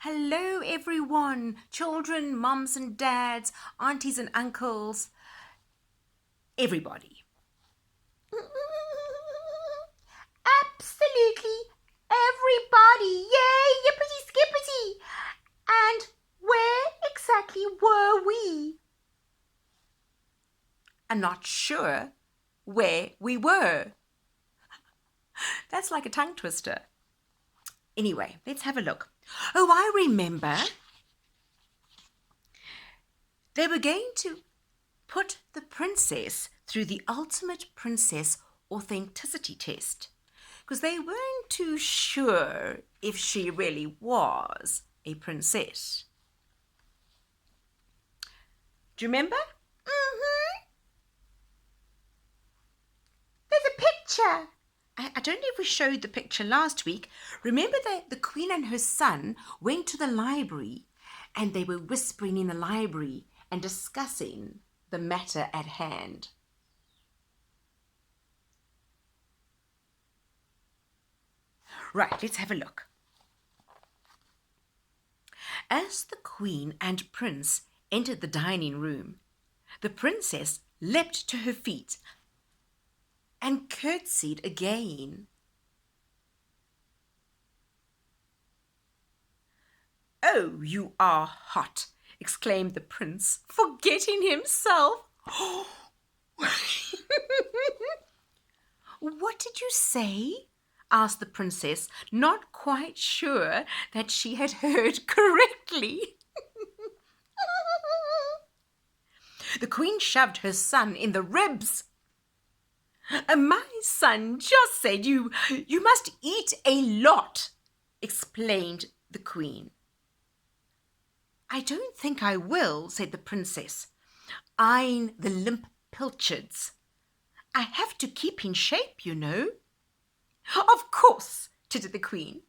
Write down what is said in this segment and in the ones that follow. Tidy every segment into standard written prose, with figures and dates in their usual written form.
Hello everyone, children, mums and dads, aunties and uncles, everybody. Absolutely everybody. Yay, yippity skippity. And where exactly were we? I'm not sure where we were. That's like a tongue twister. Anyway, let's have a look. Oh, I remember. They were going to put the princess through the ultimate princess authenticity test because they weren't too sure if she really was a princess. Do you remember? Mm-hmm. There's a picture. I don't know if we showed the picture last week. Remember that the Queen and her son went to the library and they were whispering in the library and discussing the matter at hand. Right, let's have a look. As the Queen and Prince entered the dining room, the princess leapt to her feet and curtsied again. "Oh, you are hot!" exclaimed the prince, forgetting himself. "What did you say?" asked the princess, not quite sure that she had heard correctly. The queen shoved her son in the ribs. "My son just said you must eat a lot," explained the queen. "I don't think I will," said the princess, eyeing the limp pilchards. "I have to keep in shape, you know." "Of course," tittered the queen.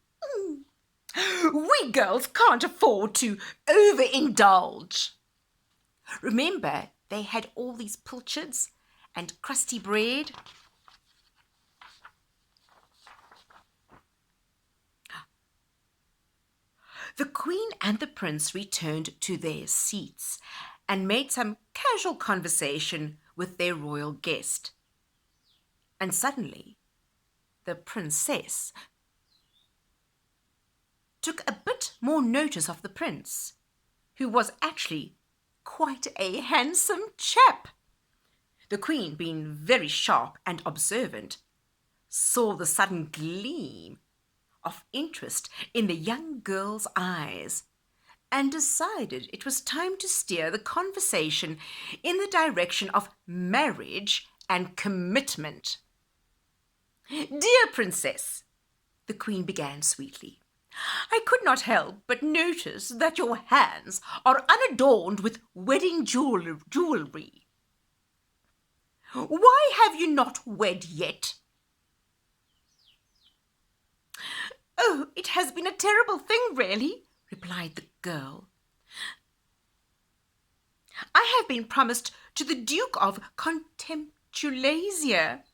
"We girls can't afford to overindulge." Remember, they had all these pilchards and crusty bread. The queen and the prince returned to their seats and made some casual conversation with their royal guest. And suddenly, the princess took a bit more notice of the prince, who was actually quite a handsome chap. The queen, being very sharp and observant, saw the sudden gleam of interest in the young girl's eyes and decided it was time to steer the conversation in the direction of marriage and commitment. "Dear princess," the queen began sweetly, "I could not help but notice that your hands are unadorned with wedding jewelry. Why have you not wed yet?" "Oh, it has been a terrible thing, really," replied the girl. "I have been promised to the Duke of Contemptulasia,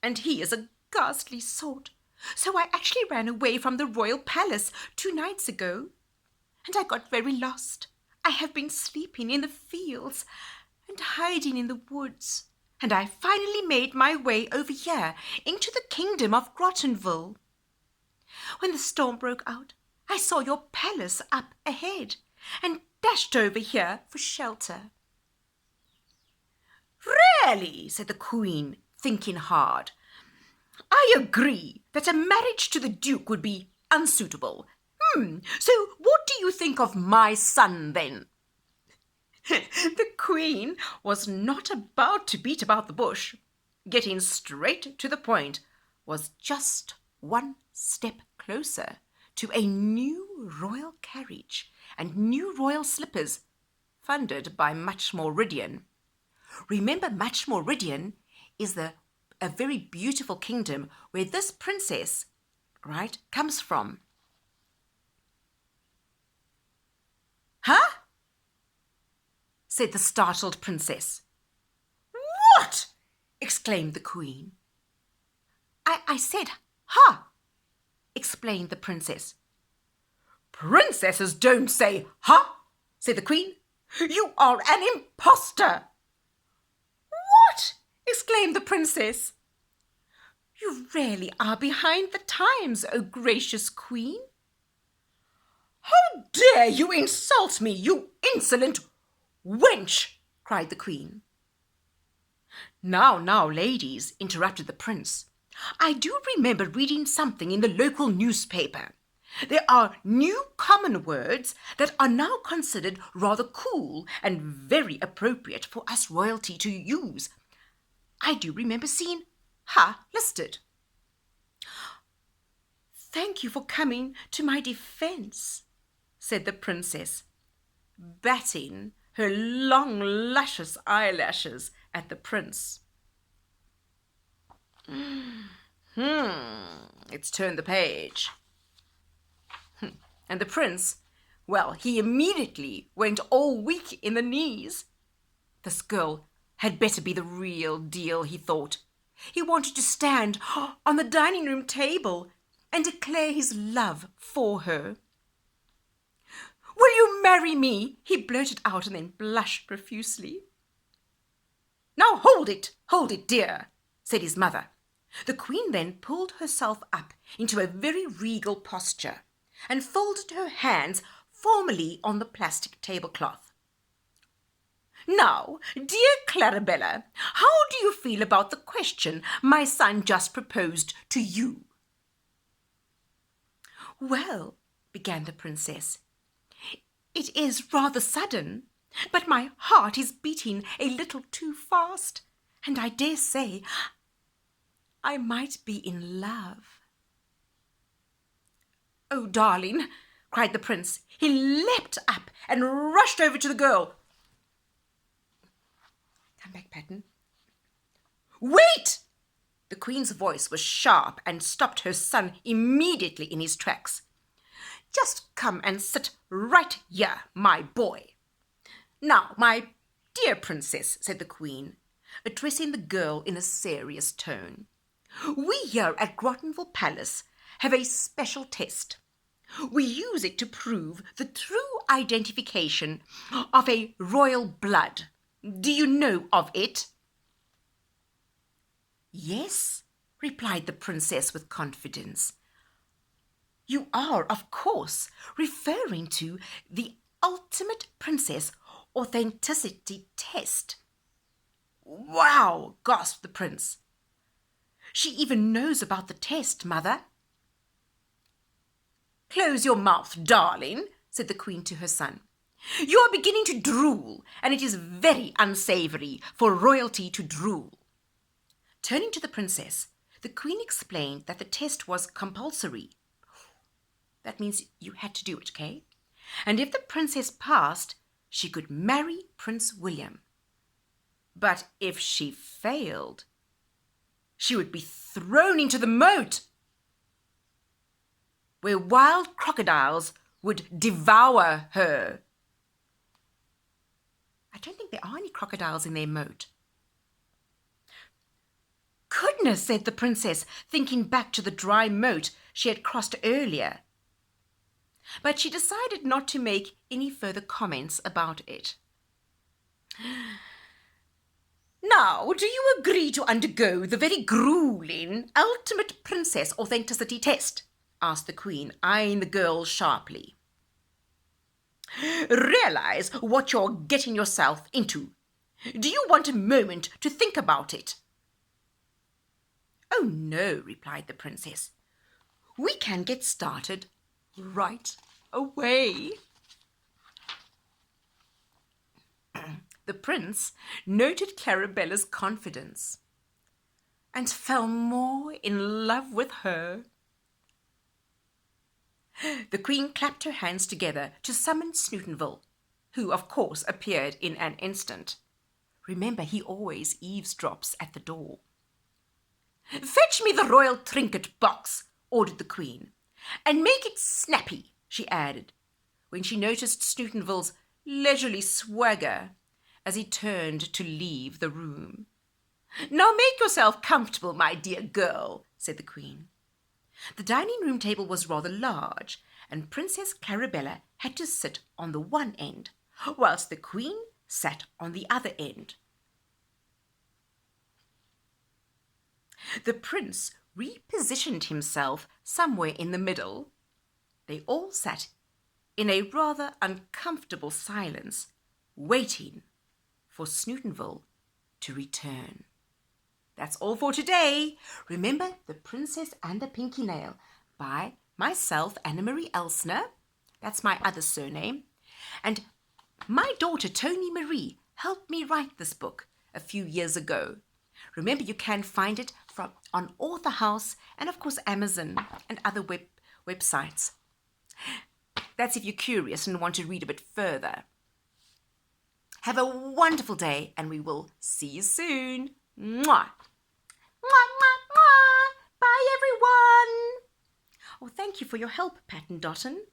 and he is a ghastly sort. So I actually ran away from the royal palace 2 nights ago, and I got very lost. I have been sleeping in the fields and hiding in the woods, and I finally made my way over here into the kingdom of Grottenville. When the storm broke out, I saw your palace up ahead and dashed over here for shelter." "Really?" said the queen, thinking hard. "I agree that a marriage to the Duke would be unsuitable. So what do you think of my son, then?" The queen was not about to beat about the bush. Getting straight to the point was just one step closer to a new royal carriage and new royal slippers funded by Muchmoridian. Remember, Muchmoridian is a very beautiful kingdom where this princess, right, comes from. "Huh?" said the startled princess. "What?" exclaimed the queen. I said, "Ha!" explained the princess. Princesses don't say ha, said the Queen. You are an impostor. What? Exclaimed the princess. You really are behind the times, O gracious Queen. How dare you insult me, you insolent wench, cried the Queen. Now, ladies, interrupted the prince. I do remember reading something in the local newspaper. There are new common words that are now considered rather cool and very appropriate for us royalty to use. I do remember seeing ha listed. Thank you for coming to my defense, said the princess, batting her long luscious eyelashes at the prince. Let's turn the page. And the prince, well, he immediately went all weak in the knees. This girl had better be the real deal, he thought. He wanted to stand on the dining room table and declare his love for her. Will you marry me? He blurted out and then blushed profusely. Now hold it, dear, said his mother. The Queen then pulled herself up into a very regal posture and folded her hands formally on the plastic tablecloth. Now, dear Clarabella, how do you feel about the question my son just proposed to you? Well, began the princess, it is rather sudden, but my heart is beating a little too fast, and I dare say I might be in love. Oh, darling, cried the prince. He leapt up and rushed over to the girl. Come back, Patton. Wait! The Queen's voice was sharp and stopped her son immediately in his tracks. Just come and sit right here, my boy. Now, my dear princess, said the Queen, addressing the girl in a serious tone, we here at Grottenville Palace have a special test. We use it to prove the true identification of a royal blood. Do you know of it? Yes, replied the princess with confidence. You are, of course, referring to the ultimate princess authenticity test. Wow, gasped the prince. She even knows about the test, mother. Close your mouth, darling, said the Queen to her son. You are beginning to drool, and it is very unsavoury for royalty to drool. Turning to the princess, the Queen explained that the test was compulsory. That means you had to do it, okay? And if the princess passed, she could marry Prince William. But if she failed, she would be thrown into the moat, where wild crocodiles would devour her. I don't think there are any crocodiles in their moat. Goodness, said the princess, thinking back to the dry moat she had crossed earlier. But she decided not to make any further comments about it. Now, do you agree to undergo the very grueling ultimate princess authenticity test? Asked the Queen, eyeing the girl sharply. Realize what you're getting yourself into. Do you want a moment to think about it? Oh, no, replied the princess. We can get started right away. The prince noted Clarabella's confidence and fell more in love with her. The Queen clapped her hands together to summon Snootenville, who, of course, appeared in an instant. Remember, he always eavesdrops at the door. Fetch me the royal trinket box, ordered the Queen, and make it snappy, she added, when she noticed Snootenville's leisurely swagger as he turned to leave the room. Now make yourself comfortable, my dear girl, said the Queen. The dining room table was rather large, and Princess Clarabella had to sit on the one end, whilst the Queen sat on the other end. The Prince repositioned himself somewhere in the middle. They all sat in a rather uncomfortable silence, waiting for Snootenville to return. That's all for today. Remember The Princess and the Pinky Nail by myself, Anna Marie Elsner. That's my other surname. And my daughter, Tony Marie, helped me write this book a few years ago. Remember, you can find it on Author House and, of course, Amazon and other websites. That's if you're curious and want to read a bit further. Have a wonderful day, and we will see you soon. Mwah! Mwah, mwah, mwah. Bye, everyone. Oh, thank you for your help, Pat and Dotton.